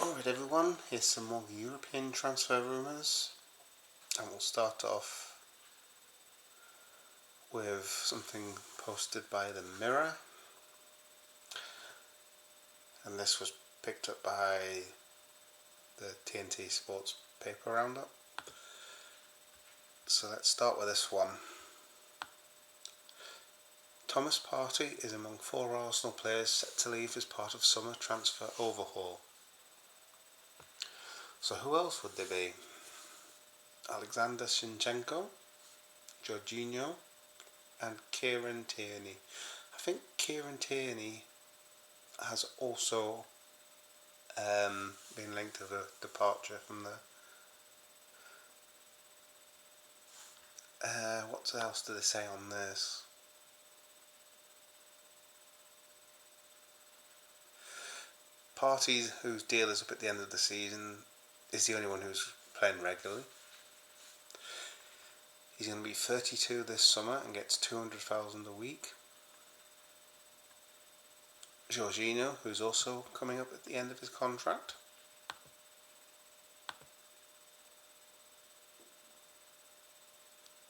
Alright everyone, here's some more European transfer rumours, and we'll start off with something posted by the Mirror, and this was picked up by the TNT Sports paper roundup. So let's start with this one. Thomas Partey is among 4 Arsenal players set to leave as part of summer transfer overhaul. So who else would they be? Alexander Zinchenko, Jorginho and Kieran Tierney. I think Kieran Tierney has also been linked to the departure from the what else do they say on this? Partey, whose deal is up at the end of the season, is the only one who's playing regularly. He's going to be 32 this summer and gets 200,000 a week. Jorginho, who's also coming up at the end of his contract.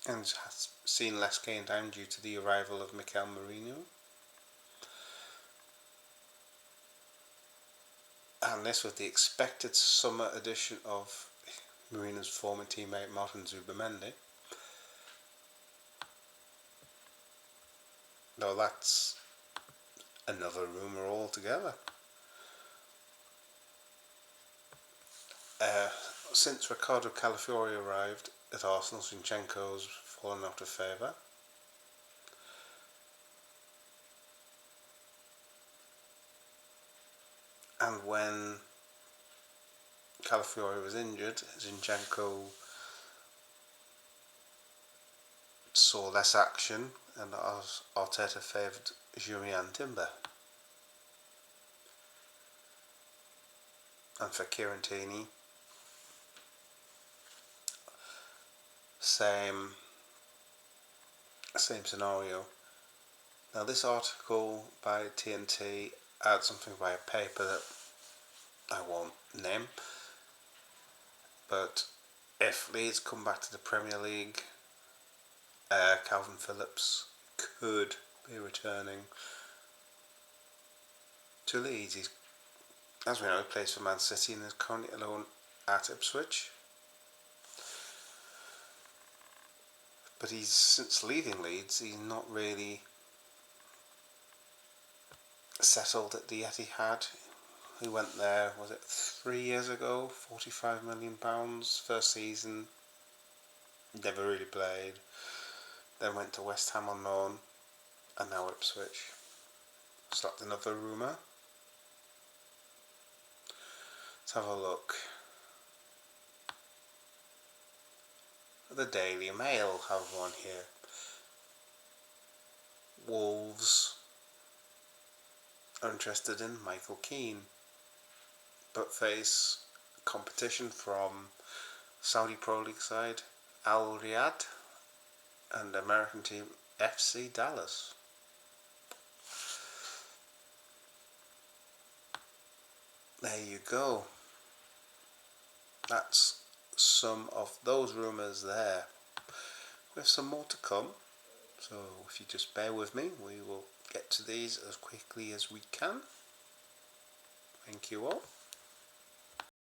And has seen less game time due to the arrival of Mikel Merino. And this was the expected summer edition of Merino's former teammate Martin Zubimendi. Though that's another rumour altogether. Since Ricardo Calafiori arrived at Arsenal, Zinchenko's fallen out of favour. And when Calafiori was injured, Zinchenko saw less action, and Arteta favoured Jurriën Timber. And for Kieran Tierney, same scenario. Now this article by TNT adds something by a paper that I won't name, but if Leeds come back to the Premier League, Calvin Phillips could be returning to Leeds. As we know, he plays for Man City and is currently alone at Ipswich. But since leaving Leeds, he's not really settled at the Etihad. He went there, was it 3 years ago, £45 million, first season, never really played. Then went to West Ham on loan, and now Ipswich. So that's another rumour. Let's have a look. The Daily Mail have one here. Wolves are interested in Michael Keane, but face competition from Saudi Pro League side Al Riyadh and American team FC Dallas. There you go. That's some of those rumours there. We have some more to come, so if you just bear with me, we will get to these as quickly as we can. Thank you all.